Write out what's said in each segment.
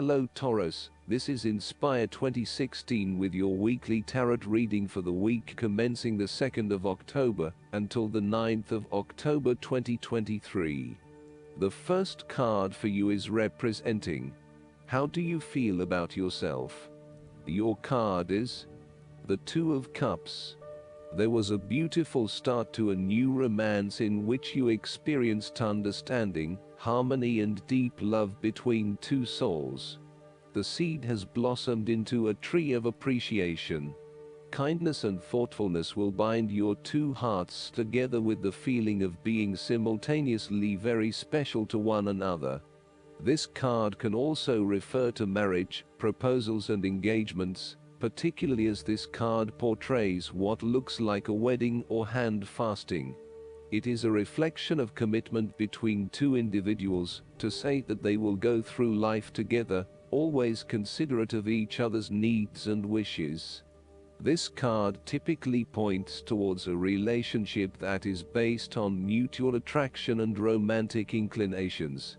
Hello Taurus, this is Inspire 2016 with your weekly tarot reading for the week commencing the 2nd of October until the 9th of October 2023. The first card for you is representing: how do you feel about yourself? Your card is the Two of Cups. There was a beautiful start to a new romance in which you experienced understanding, harmony and deep love between two souls. The seed has blossomed into a tree of appreciation. Kindness and thoughtfulness will bind your two hearts together with the feeling of being simultaneously very special to one another. This card can also refer to marriage, proposals and engagements, particularly as this card portrays what looks like a wedding or hand fasting. It is a reflection of commitment between two individuals to say that they will go through life together, always considerate of each other's needs and wishes. This card typically points towards a relationship that is based on mutual attraction and romantic inclinations.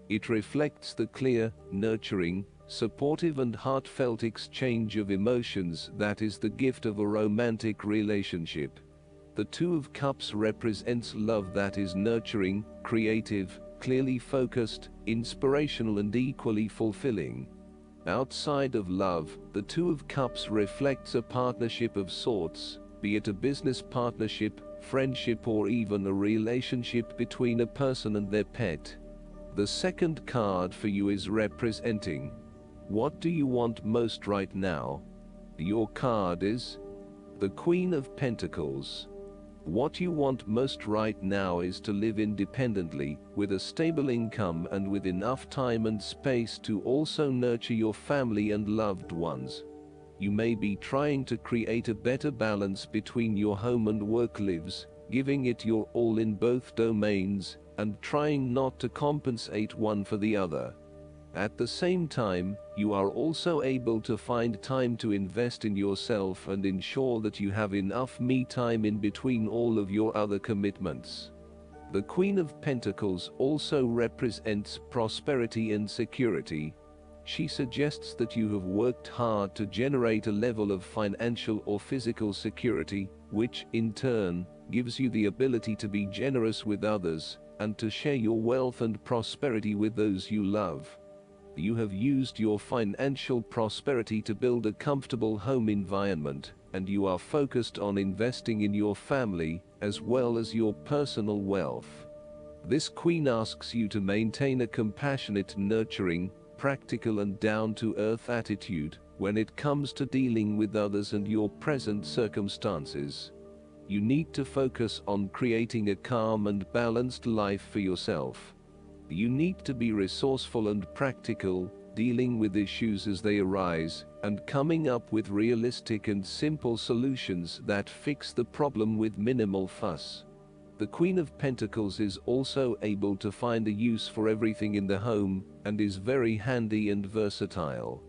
It reflects the clear, nurturing, supportive and heartfelt exchange of emotions that is the gift of a romantic relationship. The Two of Cups represents love that is nurturing, creative, clearly focused, inspirational and equally fulfilling. Outside of love, the Two of Cups reflects a partnership of sorts, be it a business partnership, friendship or even a relationship between a person and their pet. The second card for you is representing: what do you want most right now? Your card is the Queen of Pentacles. What you want most right now is to live independently, with a stable income and with enough time and space to also nurture your family and loved ones. You may be trying to create a better balance between your home and work lives, giving it your all in both domains, and trying not to compensate one for the other. At the same time, you are also able to find time to invest in yourself and ensure that you have enough me time in between all of your other commitments. The Queen of Pentacles also represents prosperity and security. She suggests that you have worked hard to generate a level of financial or physical security, which, in turn, gives you the ability to be generous with others, and to share your wealth and prosperity with those you love. You have used your financial prosperity to build a comfortable home environment, and you are focused on investing in your family, as well as your personal wealth. This Queen asks you to maintain a compassionate, nurturing, practical and down-to-earth attitude when it comes to dealing with others and your present circumstances. You need to focus on creating a calm and balanced life for yourself. You need to be resourceful and practical, dealing with issues as they arise, and coming up with realistic and simple solutions that fix the problem with minimal fuss. The Queen of Pentacles is also able to find a use for everything in the home, and is very handy and versatile.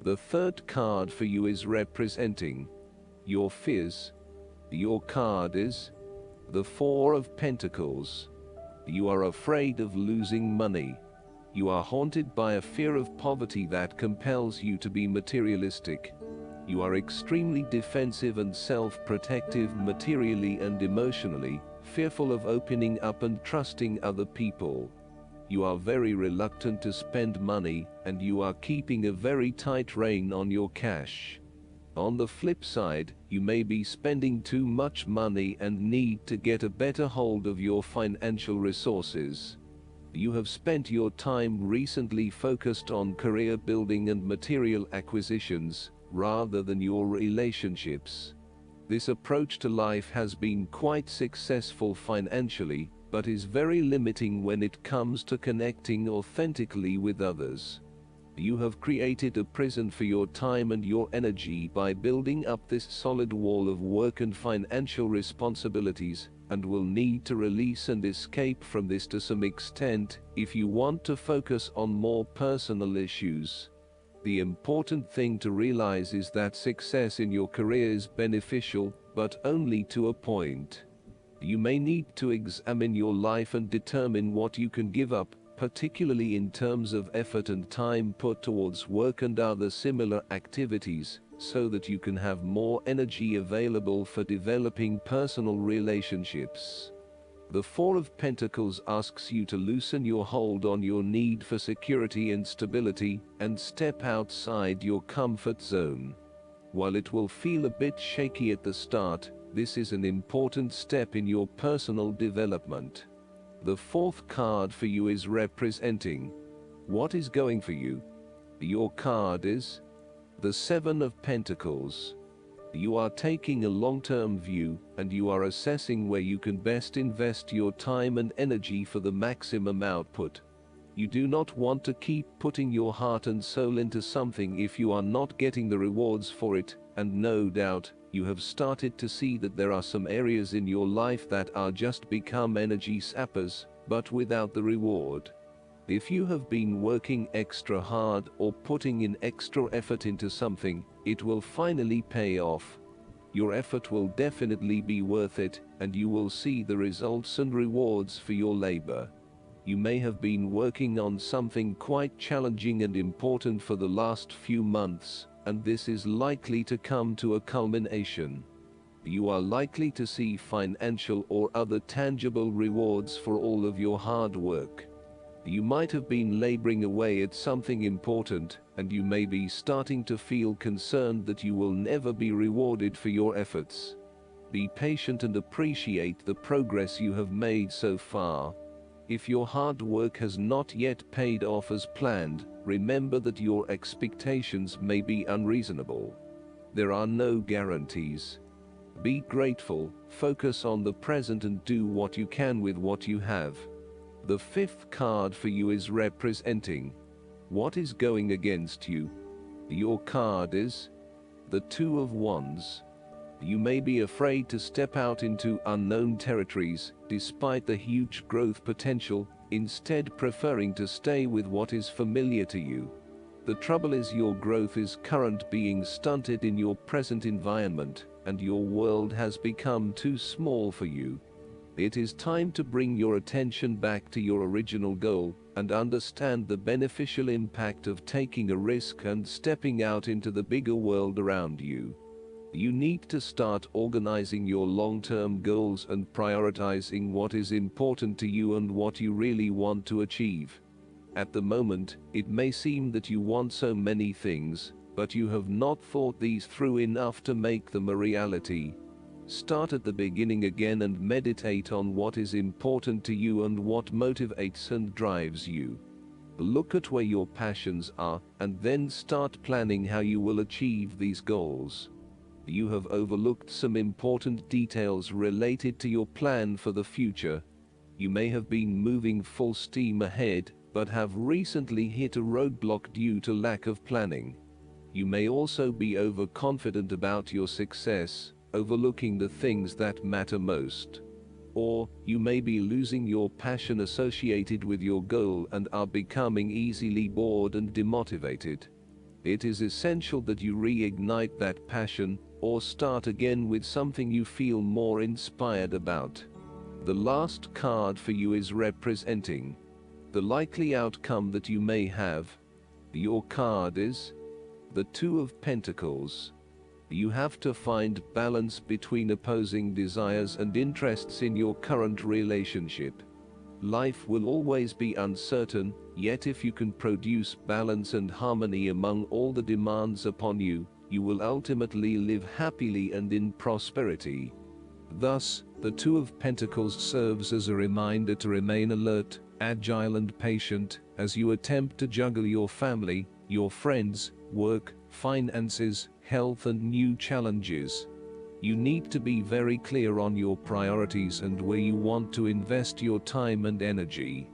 The third card for you is representing your fears. Your card is the Four of Pentacles. You are afraid of losing money. You are haunted by a fear of poverty that compels you to be materialistic. You are extremely defensive and self-protective materially and emotionally, fearful of opening up and trusting other people. You are very reluctant to spend money, and you are keeping a very tight rein on your cash. On the flip side, you may be spending too much money and need to get a better hold of your financial resources. You have spent your time recently focused on career building and material acquisitions, rather than your relationships. This approach to life has been quite successful financially, but is very limiting when it comes to connecting authentically with others. You have created a prison for your time and your energy by building up this solid wall of work and financial responsibilities, and will need to release and escape from this to some extent if you want to focus on more personal issues. The important thing to realize is that success in your career is beneficial, but only to a point. You may need to examine your life and determine what you can give up, particularly in terms of effort and time put towards work and other similar activities, so that you can have more energy available for developing personal relationships. The Four of Pentacles asks you to loosen your hold on your need for security and stability, and step outside your comfort zone. While it will feel a bit shaky at the start, this is an important step in your personal development. The fourth card for you is representing what is going for you. Your card is the Seven of Pentacles. You are taking a long-term view, and you are assessing where you can best invest your time and energy for the maximum output. You do not want to keep putting your heart and soul into something if you are not getting the rewards for it, and no doubt, you have started to see that there are some areas in your life that are just become energy sappers, but without the reward. If you have been working extra hard or putting in extra effort into something, it will finally pay off. Your effort will definitely be worth it, and you will see the results and rewards for your labor. You may have been working on something quite challenging and important for the last few months, and this is likely to come to a culmination. You are likely to see financial or other tangible rewards for all of your hard work. You might have been laboring away at something important, and you may be starting to feel concerned that you will never be rewarded for your efforts. Be patient and appreciate the progress you have made so far. If your hard work has not yet paid off as planned, remember that your expectations may be unreasonable. There are no guarantees. Be grateful, focus on the present, and do what you can with what you have. The fifth card for you is representing what is going against you. Your card is the Two of Wands. You may be afraid to step out into unknown territories, despite the huge growth potential, instead preferring to stay with what is familiar to you. The trouble is your growth is currently being stunted in your present environment, and your world has become too small for you. It is time to bring your attention back to your original goal, and understand the beneficial impact of taking a risk and stepping out into the bigger world around you. You need to start organizing your long-term goals and prioritizing what is important to you and what you really want to achieve. At the moment, it may seem that you want so many things, but you have not thought these through enough to make them a reality. Start at the beginning again and meditate on what is important to you and what motivates and drives you. Look at where your passions are, and then start planning how you will achieve these goals. You have overlooked some important details related to your plan for the future. You may have been moving full steam ahead, but have recently hit a roadblock due to lack of planning. You may also be overconfident about your success, overlooking the things that matter most. Or, you may be losing your passion associated with your goal and are becoming easily bored and demotivated. It is essential that you reignite that passion, or start again with something you feel more inspired about. The last card for you is representing the likely outcome that you may have. Your card is the Two of Pentacles. You have to find balance between opposing desires and interests in your current relationship. Life will always be uncertain, yet if you can produce balance and harmony among all the demands upon you, you will ultimately live happily and in prosperity. Thus, the Two of Pentacles serves as a reminder to remain alert, agile and patient, as you attempt to juggle your family, your friends, work, finances, health and new challenges. You need to be very clear on your priorities and where you want to invest your time and energy.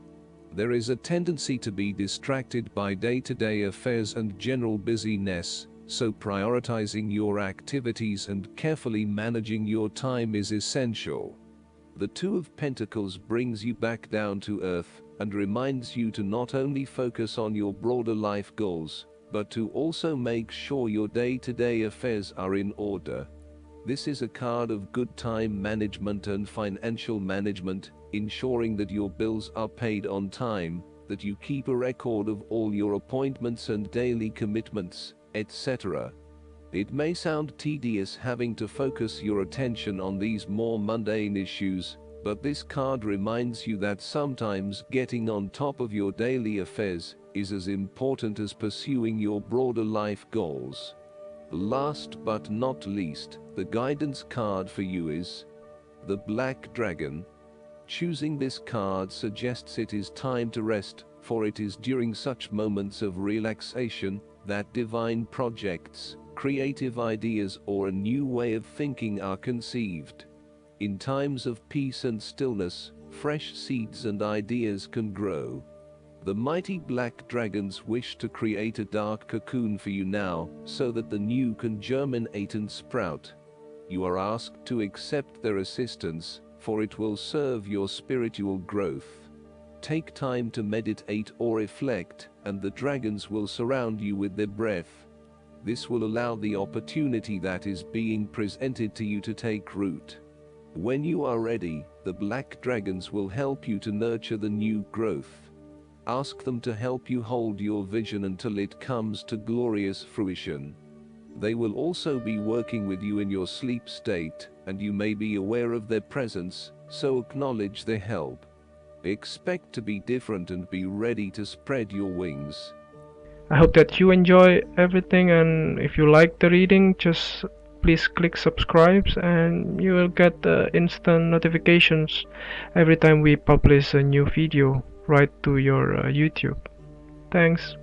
There is a tendency to be distracted by day-to-day affairs and general busyness, so prioritizing your activities and carefully managing your time is essential. The Two of Pentacles brings you back down to earth and reminds you to not only focus on your broader life goals, but to also make sure your day-to-day affairs are in order. This is a card of good time management and financial management, ensuring that your bills are paid on time, that you keep a record of all your appointments and daily commitments, etc. It may sound tedious having to focus your attention on these more mundane issues, but this card reminds you that sometimes getting on top of your daily affairs is as important as pursuing your broader life goals. Last but not least, the guidance card for you is the Black Dragon. Choosing this card suggests it is time to rest, for it is during such moments of relaxation that divine projects, creative ideas, or a new way of thinking are conceived. In times of peace and stillness, fresh seeds and ideas can grow. The mighty black dragons wish to create a dark cocoon for you now, so that the new can germinate and sprout. You are asked to accept their assistance, for it will serve your spiritual growth. Take time to meditate or reflect, and the dragons will surround you with their breath. This will allow the opportunity that is being presented to you to take root. When you are ready, the black dragons will help you to nurture the new growth. Ask them to help you hold your vision until it comes to glorious fruition. They will also be working with you in your sleep state, and you may be aware of their presence, so acknowledge their help. Expect to be different and be ready to spread your wings. I hope that you enjoy everything, and if you like the reading, just please click subscribe and you will get instant notifications every time we publish a new video right to your YouTube. Thanks.